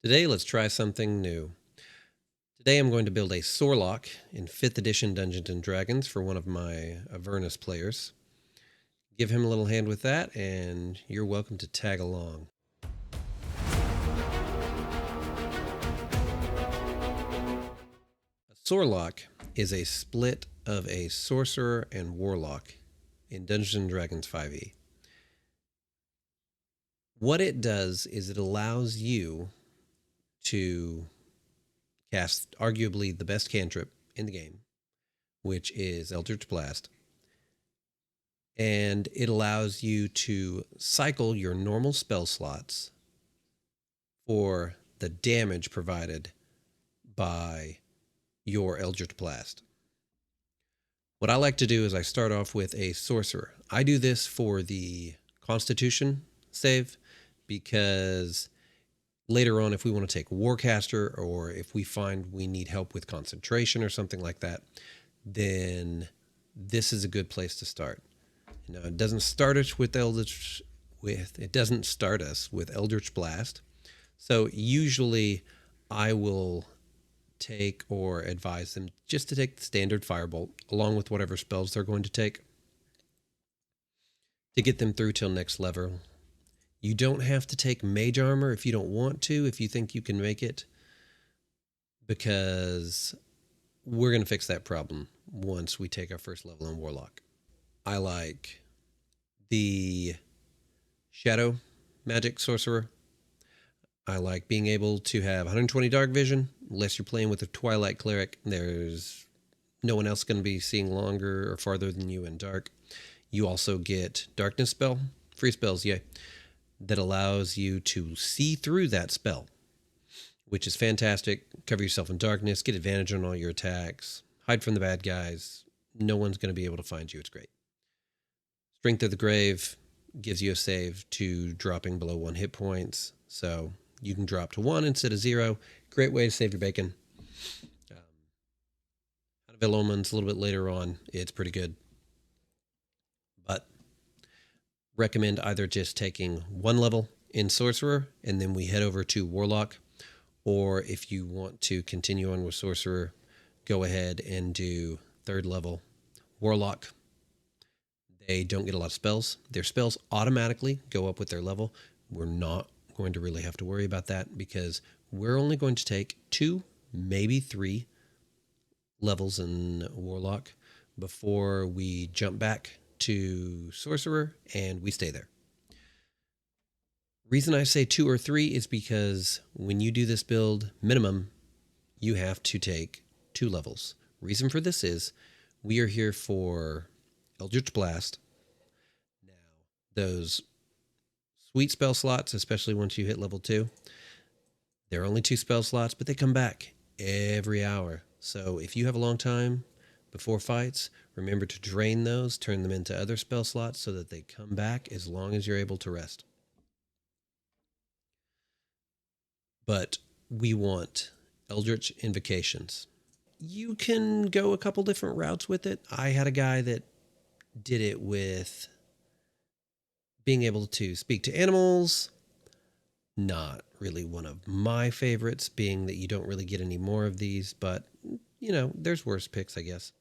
Today, let's try something new. Today, I'm going to build a SORLOCK in 5th edition Dungeons & Dragons for one of my Avernus players. Give him a little hand with that, and you're welcome to tag along. A SORLOCK is a split of a sorcerer and warlock in Dungeons & Dragons 5e. What it does is it allows you to cast arguably the best cantrip in the game, which is Eldritch Blast. And it allows you to cycle your normal spell slots for the damage provided by your Eldritch Blast. What I like to do is I start off with a sorcerer. I do this for the Constitution save because later on, if we want to take Warcaster, or if we find we need help with concentration or something like that, then this is a good place to start. Now, it doesn't start us with Eldritch Blast. So usually I will take or advise them just to take the standard Firebolt along with whatever spells they're going to take to get them through till next level. You don't have to take Mage Armor if you don't want to, if you think you can make it, because we're going to fix that problem once we take our first level in Warlock. I like the Shadow Magic Sorcerer. I like being able to have 120 Dark Vision. Unless you're playing with a Twilight Cleric, there's no one else going to be seeing longer or farther than you in dark. You also get Darkness Spell, free spells, yay, that allows you to see through that spell, which is fantastic. Cover yourself in darkness, get advantage on all your attacks, hide from the bad guys. No one's going to be able to find you. It's great. Strength of the Grave gives you a save to dropping below 1 hit points. So you can drop to 1 instead of 0. Great way to save your bacon. Out of Omens a little bit later on, it's pretty good. But recommend either just taking 1 level in Sorcerer and then we head over to Warlock. Or if you want to continue on with Sorcerer, go ahead and do 3rd level Warlock. They don't get a lot of spells. Their spells automatically go up with their level. We're not going to really have to worry about that because we're only going to take 2, maybe 3 levels in Warlock before we jump back to Sorcerer and we stay there. Reason I say 2 or 3 is because when you do this build, minimum, you have to take 2 levels. Reason for this is we are here for Eldritch Blast. Now, those sweet spell slots, especially once you hit level 2, there are only 2 spell slots, but they come back every hour. So if you have a long time before fights, remember to drain those, turn them into other spell slots so that they come back as long as you're able to rest. But we want Eldritch Invocations. You can go a couple different routes with it. I had a guy that did it with being able to speak to animals. Not really one of my favorites, being that you don't really get any more of these, but, you know, there's worse picks, I guess.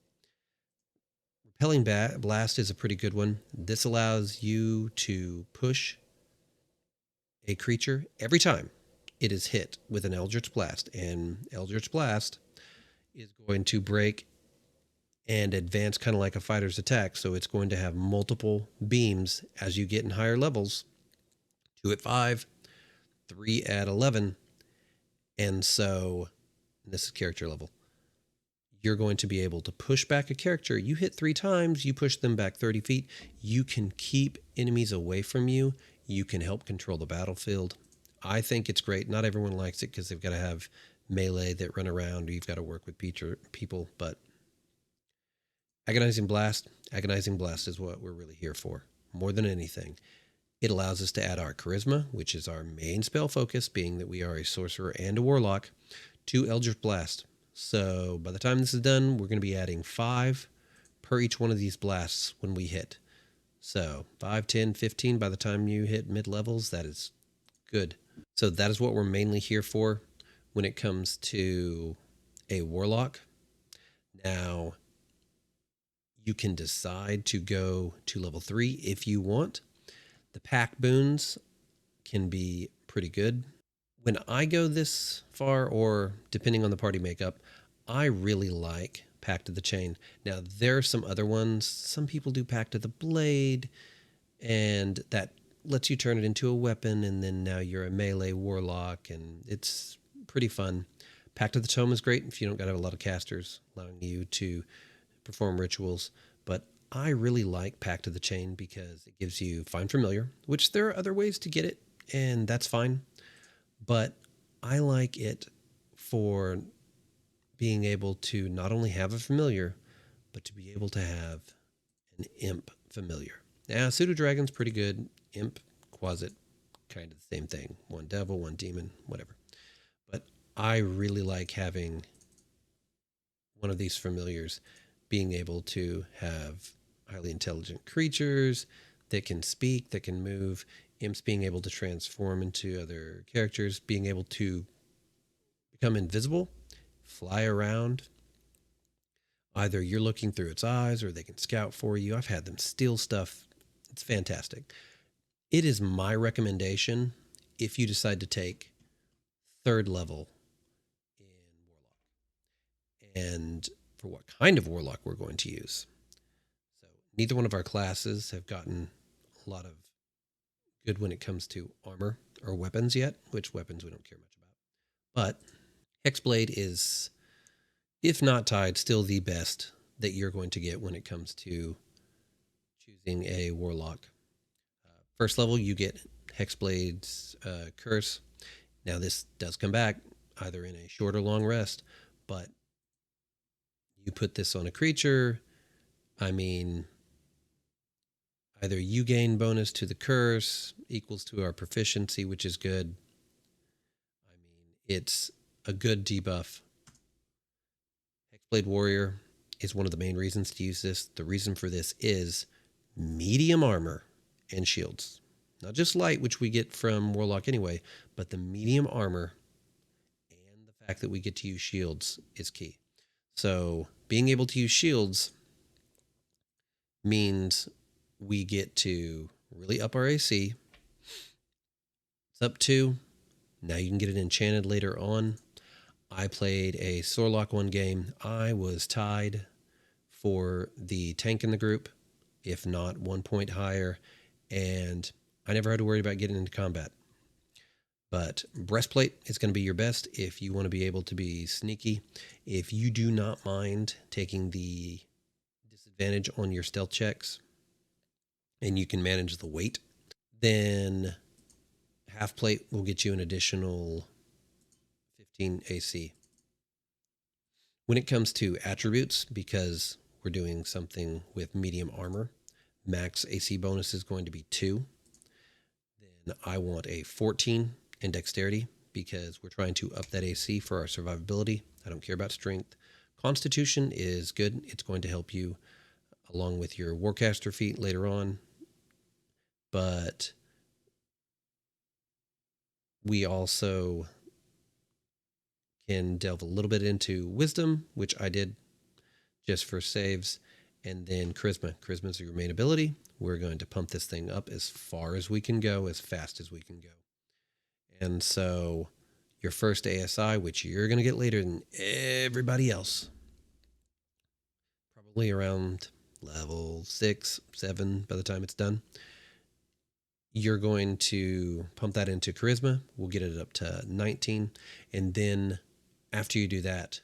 Repelling Blast is a pretty good one. This allows you to push a creature every time it is hit with an Eldritch Blast, and Eldritch Blast is going to break and advance kind of like a fighter's attack, so it's going to have multiple beams as you get in higher levels. 2 at 5, 3 at 11, and so this is character level. You're going to be able to push back a character. You hit 3 times, you push them back 30 feet. You can keep enemies away from you. You can help control the battlefield. I think it's great. Not everyone likes it because they've got to have melee that run around, or you've got to work with people, but Agonizing Blast is what we're really here for, more than anything. It allows us to add our Charisma, which is our main spell focus, being that we are a Sorcerer and a Warlock, to Eldritch Blast. So by the time this is done, we're going to be adding 5 per each one of these blasts when we hit. So 5, 10, 15 by the time you hit mid-levels, that is good So that is what we're mainly here for when it comes to a warlock. Now, you can decide to go to level 3 if you want. The pack boons can be pretty good. When I go this far, or depending on the party makeup, I really like Pact of the Chain. Now, there are some other ones. Some people do Pact of the Blade, and that lets you turn it into a weapon, and then now you're a melee warlock, and it's pretty fun. Pact of the Tome is great if you don't got to have a lot of casters, allowing you to perform rituals. But I really like Pact of the Chain because it gives you Find Familiar, which there are other ways to get it, and that's fine. But I like it for being able to not only have a familiar, but to be able to have an imp familiar. Now, Pseudo Dragon's pretty good. Imp, Quasit, kind of the same thing. One devil, one demon, whatever. But I really like having one of these familiars being able to have highly intelligent creatures that can speak, that can move, imps being able to transform into other characters, being able to become invisible, fly around. Either you're looking through its eyes or they can scout for you. I've had them steal stuff. It's fantastic. It is my recommendation if you decide to take 3rd level in Warlock. And for what kind of Warlock we're going to use. So neither one of our classes have gotten a lot of good when it comes to armor or weapons yet, which weapons we don't care much about. But Hexblade is, if not tied, still the best that you're going to get when it comes to choosing a warlock. 1st level, you get Hexblade's curse. Now, this does come back either in a short or long rest, but you put this on a creature. I mean, either you gain bonus to the curse equals to our proficiency, which is good. I mean, it's a good debuff. Hexblade Warrior is one of the main reasons to use this. The reason for this is medium armor and shields. Not just light, which we get from Warlock anyway, but the medium armor and the fact that we get to use shields is key. So being able to use shields means we get to really up our AC. It's up 2. Now you can get it enchanted later on. I played a SORLOCK one game. I was tied for the tank in the group, if not 1 point higher, and I never had to worry about getting into combat. But breastplate is going to be your best if you want to be able to be sneaky. If you do not mind taking the disadvantage on your stealth checks and you can manage the weight, then half plate will get you an additional 15 AC. When it comes to attributes, because we're doing something with medium armor, max AC bonus is going to be 2. Then I want a 14 in dexterity because we're trying to up that AC for our survivability. I don't care about strength. Constitution is good. It's going to help you along with your Warcaster feat later on. But we also can delve a little bit into wisdom, which I did just for saves, and then charisma. Charisma is your main ability. We're going to pump this thing up as far as we can go, as fast as we can go. And so your first ASI, which you're going to get later than everybody else, probably around level 6, 7 by the time it's done, you're going to pump that into charisma. We'll get it up to 19. And then after you do that,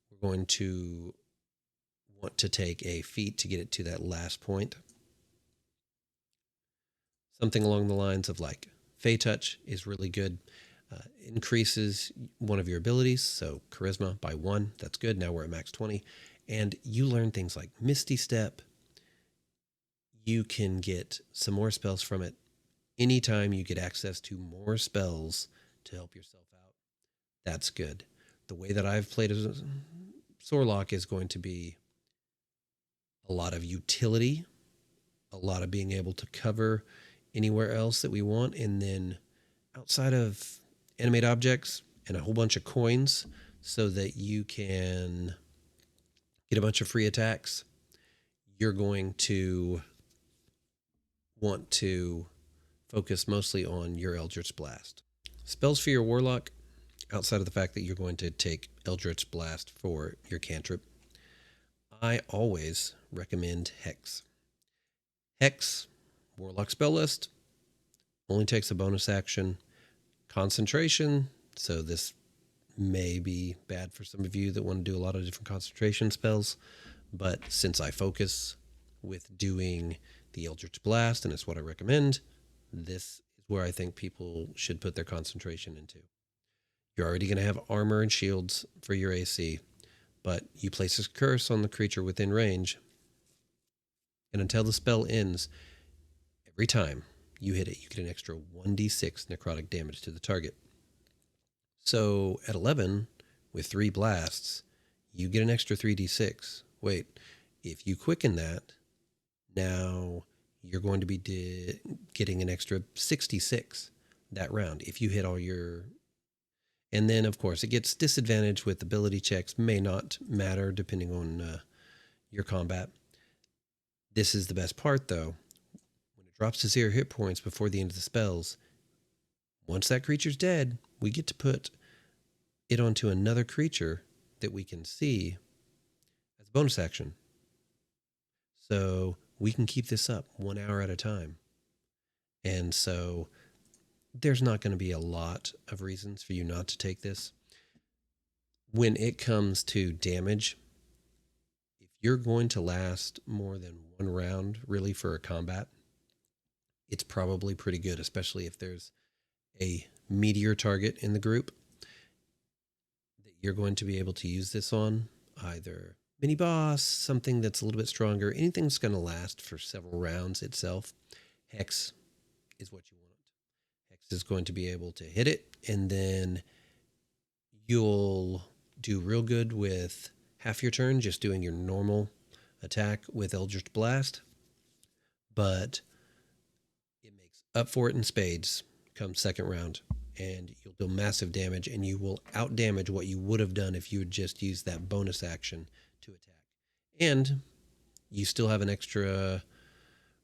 we're going to want to take a feat to get it to that last point. Something along the lines of like Fey Touch is really good. Increases one of your abilities, so charisma by 1. That's good. Now we're at max 20. And you learn things like Misty Step. You can get some more spells from it. Anytime you get access to more spells to help yourself out, that's good. The way that I've played as SORLOCK is going to be a lot of utility, a lot of being able to cover anywhere else that we want, and then outside of animate objects and a whole bunch of coins so that you can get a bunch of free attacks, you're going to want to focus mostly on your Eldritch Blast. Spells for your Warlock, outside of the fact that you're going to take Eldritch Blast for your cantrip, I always recommend Hex. Hex, Warlock spell list, only takes a bonus action. Concentration, so this may be bad for some of you that want to do a lot of different concentration spells, but since I focus with doing the Eldritch Blast, and it's what I recommend, this is where I think people should put their concentration into. You're already going to have armor and shields for your AC, but you place a curse on the creature within range, and until the spell ends, every time you hit it, you get an extra 1d6 necrotic damage to the target. So at 11, with 3 blasts, you get an extra 3d6. Wait, if you quicken that, now you're going to be getting an extra 66 that round if you hit all your... And then, of course, it gets disadvantaged with ability checks. May not matter depending on your combat. This is the best part, though. When it drops to 0 hit points before the end of the spells, once that creature's dead, we get to put it onto another creature that we can see as a bonus action. So we can keep this up 1 hour at a time. And so there's not going to be a lot of reasons for you not to take this. When it comes to damage, if you're going to last more than 1 round, really, for a combat, it's probably pretty good, especially if there's a meteor target in the group that you're going to be able to use this on, either mini boss, something that's a little bit stronger, anything that's going to last for several rounds itself. Hex is what you want. Hex is going to be able to hit it, and then you'll do real good with half your turn just doing your normal attack with Eldritch Blast, but it makes up for it in spades come second round, and you'll do massive damage, and you will out damage what you would have done if you had just used that bonus action to attack. And you still have an extra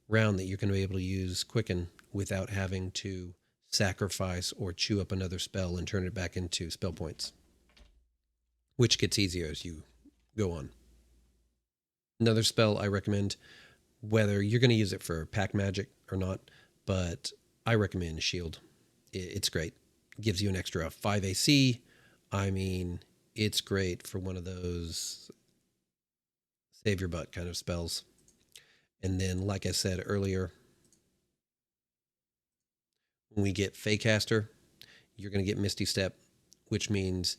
round that you're going to be able to use Quicken without having to sacrifice or chew up another spell and turn it back into spell points, which gets easier as you go on. Another spell I recommend, whether you're going to use it for pack magic or not, but I recommend Shield. It's great. It gives you an extra 5 AC. I mean, it's great for one of those save your butt kind of spells. And then, like I said earlier, when we get Feycaster, you're going to get Misty Step, which means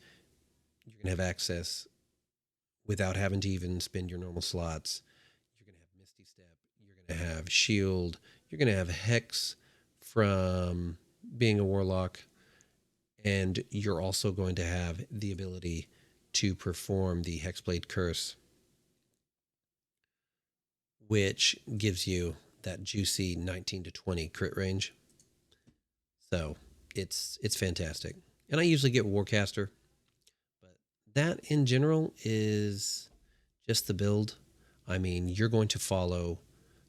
you're going to have access without having to even spend your normal slots. You're going to have Misty Step. You're going to have Shield. You're going to have Hex from being a Warlock. And you're also going to have the ability to perform the Hexblade Curse, which gives you that juicy 19 to 20 crit range. So it's fantastic. And I usually get Warcaster, but that in general is just the build. I mean, you're going to follow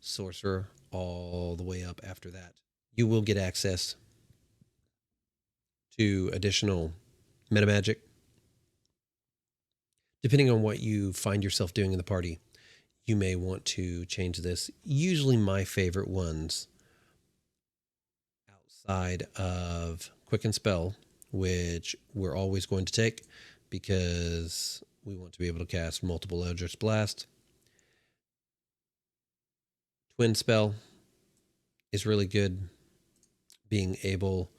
Sorcerer all the way up after that. You will get access to additional meta magic, depending on what you find yourself doing in the party. You may want to change this. Usually my favorite ones, outside of Quicken Spell, which we're always going to take because we want to be able to cast multiple Eldritch Blast. Twin Spell is really good, being able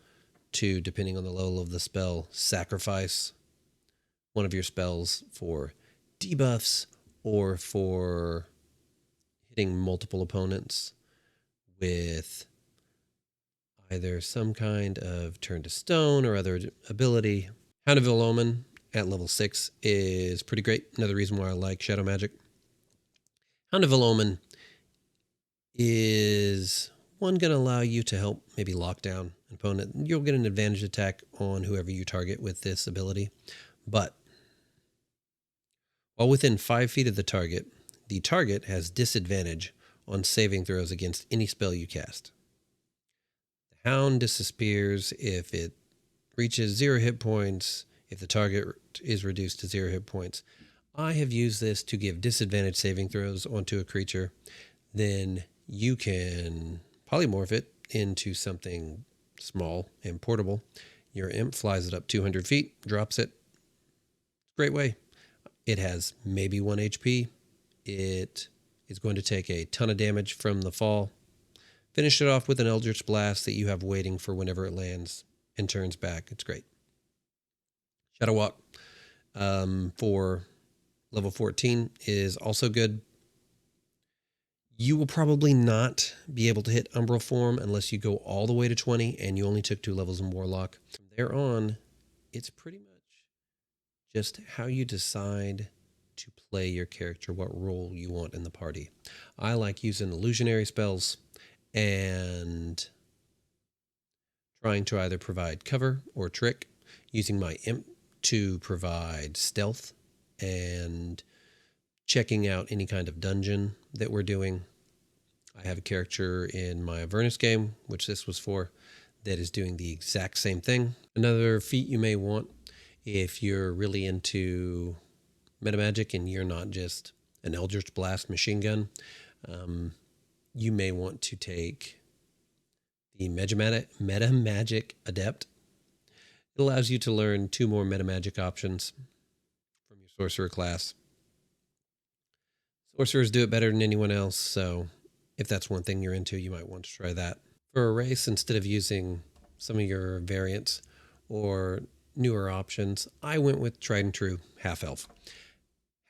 to, depending on the level of the spell, sacrifice one of your spells for debuffs or for hitting multiple opponents with either some kind of turn to stone or other ability. Hound of Omen at level 6 is pretty great. Another reason why I like Shadow Magic. Hound of Omen is one going to allow you to help maybe lock down an opponent. You'll get an advantage attack on whoever you target with this ability. But while within 5 feet of the target has disadvantage on saving throws against any spell you cast. The Hound disappears if it reaches 0 hit points, if the target is reduced to 0 hit points. I have used this to give disadvantage saving throws onto a creature. Then you can polymorph it into something small and portable. Your imp flies it up 200 feet, drops it. Great way. It has maybe 1 HP. It is going to take a ton of damage from the fall. Finish it off with an Eldritch Blast that you have waiting for whenever it lands and turns back. It's great. Shadow Walk for level 14 is also good. You will probably not be able to hit Umbral Form unless you go all the way to 20 and you only took 2 levels in Warlock. From there on, it's pretty much just how you decide to play your character, what role you want in the party. I like using illusionary spells and trying to either provide cover or trick, using my imp to provide stealth and checking out any kind of dungeon that we're doing. I have a character in my Avernus game, which this was for, that is doing the exact same thing. Another feat you may want, if you're really into metamagic and you're not just an Eldritch Blast machine gun, you may want to take the Metamagic Adept. It allows you to learn 2 more metamagic options from your sorcerer class. Sorcerers do it better than anyone else, so if that's one thing you're into, you might want to try that. For a race, instead of using some of your variants or newer options, I went with tried and true half-elf.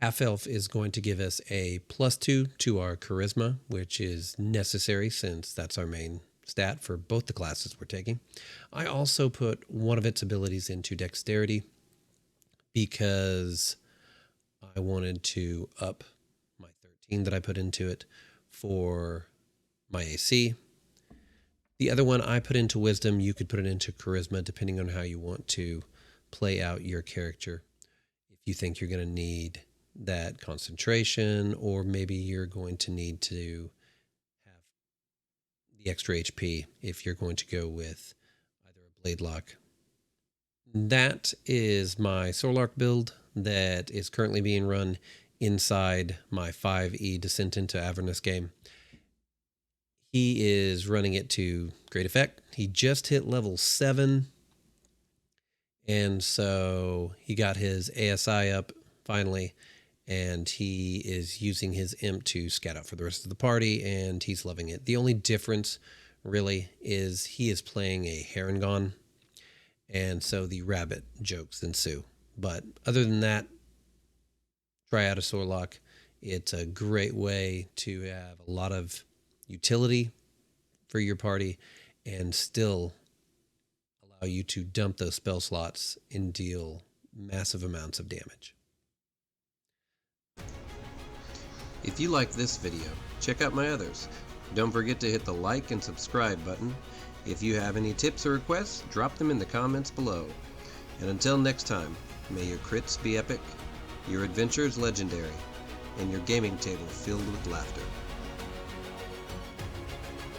Half-elf is going to give us a +2 to our charisma, which is necessary since that's our main stat for both the classes we're taking. I also put one of its abilities into dexterity because I wanted to up my 13 that I put into it for my AC. The other one I put into wisdom. You could put it into charisma depending on how you want to play out your character. If you think you're going to need that concentration, or maybe you're going to need to have the extra HP if you're going to go with either a blade lock. That is my SORLOCK build that is currently being run inside my 5e Descent into Avernus game. He is running it to great effect. He just hit level 7, and so he got his ASI up finally, and he is using his imp to scout out for the rest of the party, and he's loving it. The only difference really is he is playing a Harengon, and so the rabbit jokes ensue. But other than that, try out a SORLOCK. It's a great way to have a lot of utility for your party and still allow you to dump those spell slots and deal massive amounts of damage. If you like this video, check out my others. Don't forget to hit the like and subscribe button. If you have any tips or requests, drop them in the comments below. And until next time, may your crits be epic, your adventures legendary, and your gaming table filled with laughter.